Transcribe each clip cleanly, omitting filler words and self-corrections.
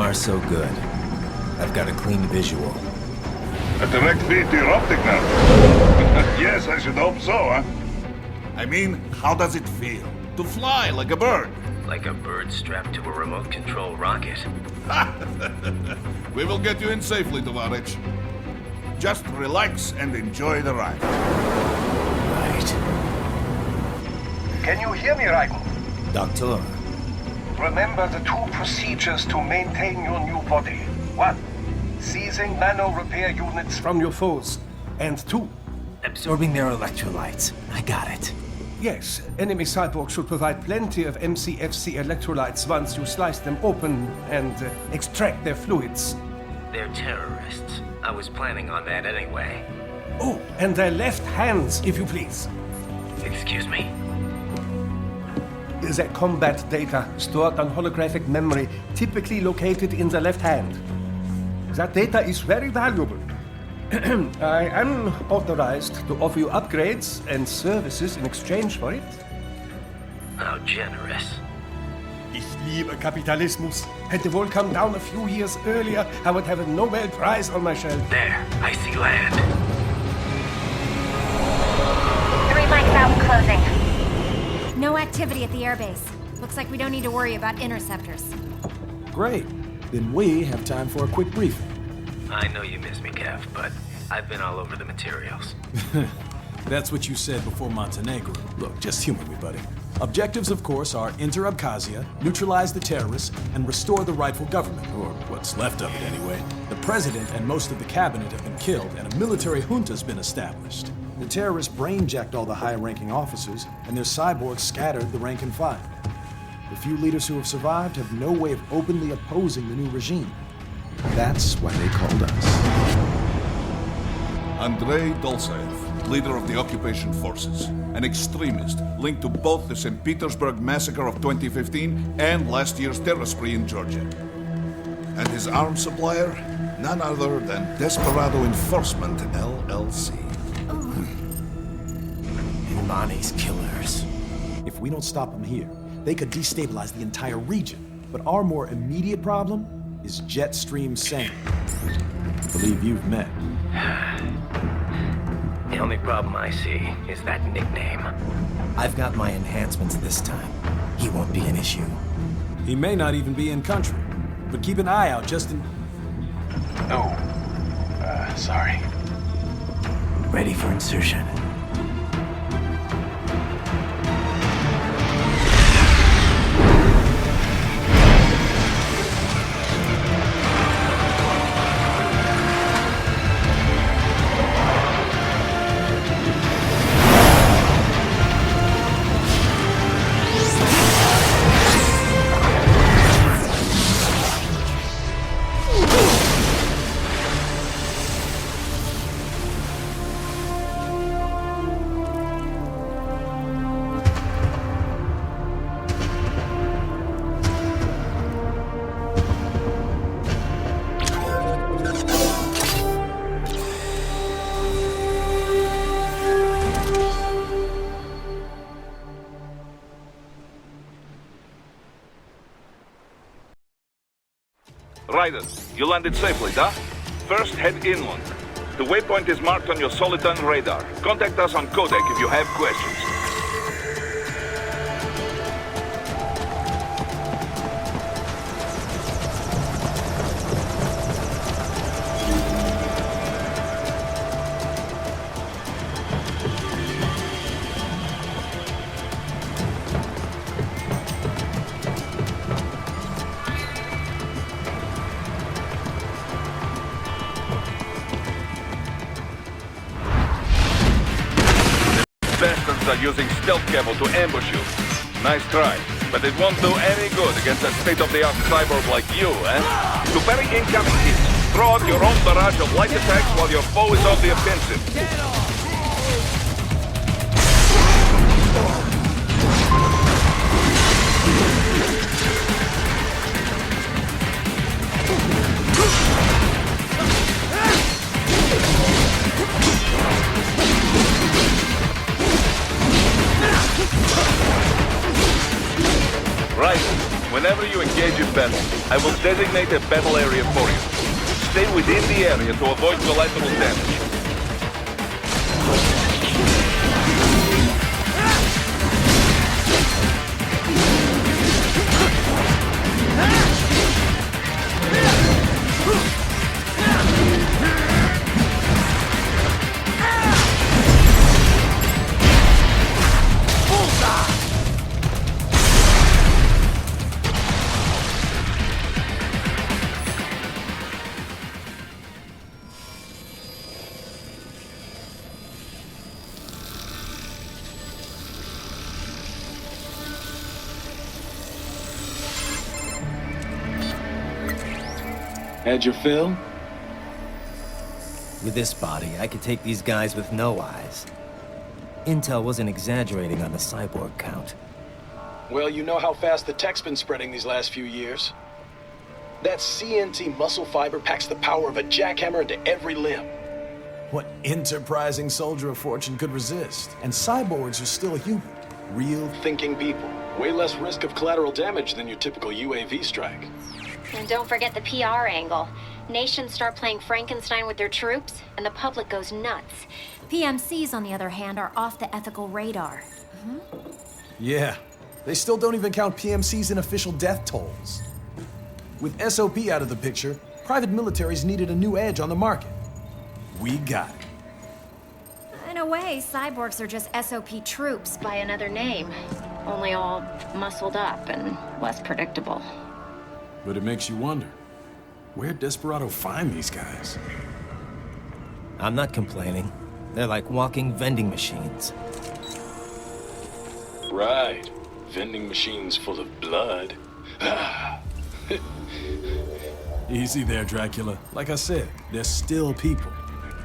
far, so good. I've got a clean visual. A direct feed to your optic now. Yes, I should hope so, huh? I mean, how does it feel? To fly like a bird? Like a bird strapped to a remote control rocket. We will get you in safely, Tovarich. Just relax and enjoy the ride. Right. Can you hear me, Raiko? Doctor. Remember the two procedures to maintain your new body. 1. Seizing nano repair units from your foes. And 2. Absorbing their electrolytes. I got it. Yes, enemy cyborgs should provide plenty of MCFC electrolytes once you slice them open and extract their fluids. They're terrorists. I was planning on that anyway. Oh, and their left hands, if you please. Excuse me? The combat data stored on holographic memory, typically located in the left hand. That data is very valuable. I am authorized to offer you upgrades and services in exchange for it. How generous. Ich liebe Kapitalismus. Hätte wohl come down a few years earlier, I would have a Nobel Prize on my shelf. There, I see land. 3 mics out, closing. No activity at the airbase. Looks like we don't need to worry about interceptors. Great. Then we have time for a quick briefing. I know you miss me, Kev, but I've been all over the materials. That's what you said before Montenegro. Look, just humor me, buddy. Objectives, of course, are enter Abkhazia, neutralize the terrorists, and restore the rightful government, or what's left of it anyway. The president and most of the cabinet have been killed, and a military junta's been established. The terrorists brain-jacked all the high-ranking officers, and their cyborgs scattered the rank and file. The few leaders who have survived have no way of openly opposing the new regime. That's why they called us. Andrei Dolzaev, leader of the occupation forces, an extremist linked to both the St. Petersburg massacre of 2015 and last year's terror spree in Georgia. And his arms supplier, none other than Desperado Enforcement, LLC. Imani's killers. If we don't stop them here, they could destabilize the entire region. But our more immediate problem is Jetstream Sane. I believe you've met. The only problem I see is that nickname. I've got my enhancements this time. He won't be an issue. He may not even be in country, but keep an eye out just in... Oh, sorry. Ready for insertion. Ryder, you landed safely, huh? First, head inland. The waypoint is marked on your Soliton radar. Contact us on Codec if you have questions. Bastards are using stealth cable to ambush you. Nice try, but it won't do any good against a state-of-the-art cyborg like you, eh? To parry incoming hits, throw out your own barrage of light attacks while your foe is on the offensive. Whenever you engage in battle, I will designate a battle area for you. Stay within the area to avoid collateral damage. Had your fill? With this body, I could take these guys with no eyes. Intel wasn't exaggerating on the cyborg count. Well, you know how fast the tech's been spreading these last few years. That CNT muscle fiber packs the power of a jackhammer into every limb. What enterprising soldier of fortune could resist? And cyborgs are still human. Real. Thinking people. Way less risk of collateral damage than your typical UAV strike. And don't forget the PR angle. Nations start playing Frankenstein with their troops, and the public goes nuts. PMCs, on the other hand, are off the ethical radar. Yeah. They still don't even count PMCs in official death tolls. With SOP out of the picture, private militaries needed a new edge on the market. We got it. In a way, cyborgs are just SOP troops by another name. Only all muscled up and less predictable. But it makes you wonder, where'd Desperado find these guys? I'm not complaining. They're like walking vending machines. Right. Vending machines full of blood. Easy there, Dracula. Like I said, they're still people.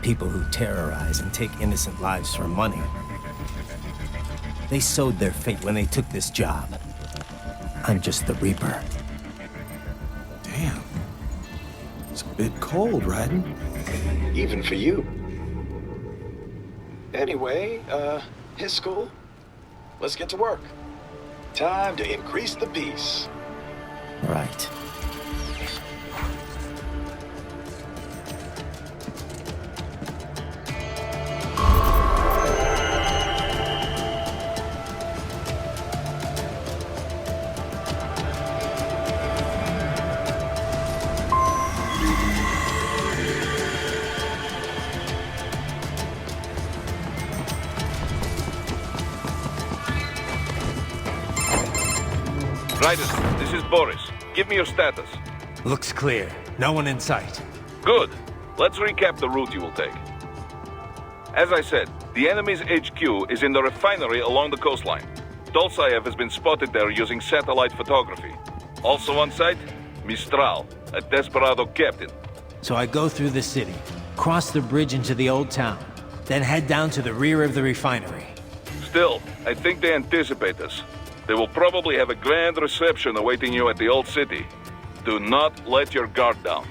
People who terrorize and take innocent lives for money. They sowed their fate when they took this job. I'm just the Reaper. Damn. It's a bit cold, Raiden. Even for you. Anyway, his school? Let's get to work. Time to increase the peace. Right. Raiden, this is Boris. Give me your status. Looks clear. No one in sight. Good. Let's recap the route you will take. As I said, the enemy's HQ is in the refinery along the coastline. Dolsaev has been spotted there using satellite photography. Also on site, Mistral, a Desperado captain. So I go through the city, cross the bridge into the old town, then head down to the rear of the refinery. Still, I think they anticipate us. They will probably have a grand reception awaiting you at the old city. Do not let your guard down.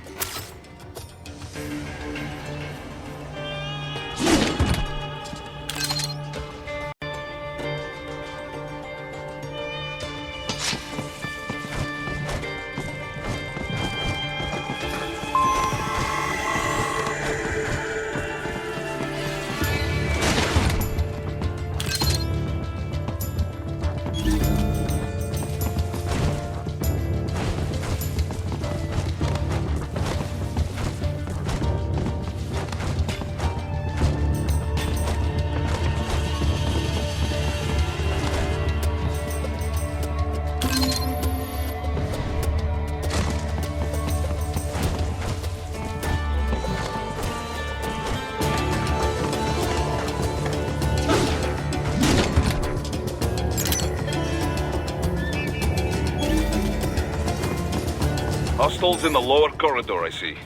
Hostiles in the lower corridor, I see.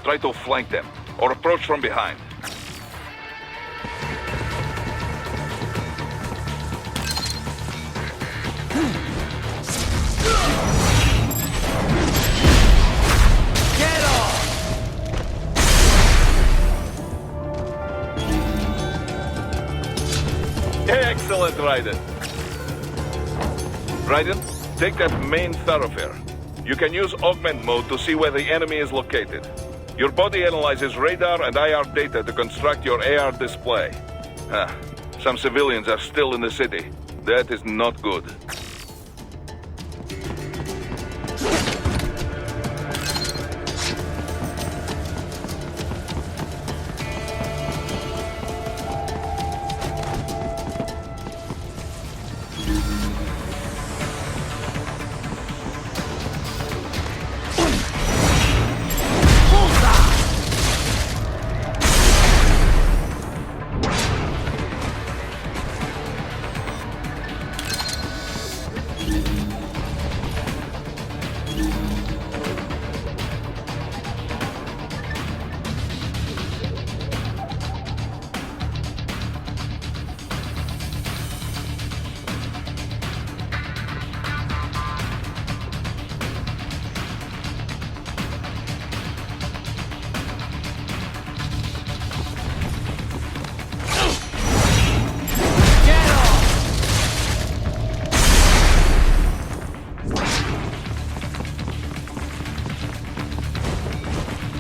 Try to flank them, or approach from behind. Get off! Excellent, Raiden. Raiden, Take that main thoroughfare. You can use augment mode to see where the enemy is located. Your body analyzes radar and IR data to construct your AR display. Some civilians are still in the city. That is not good.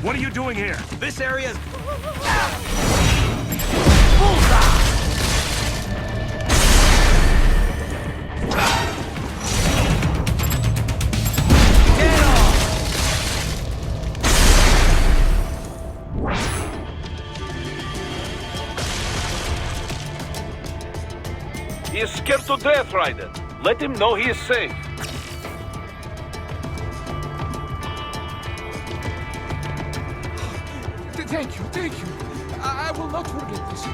What are you doing here? This area is... He is scared to death, Raiden. Let him know he is safe. Thank you. I will not forget this.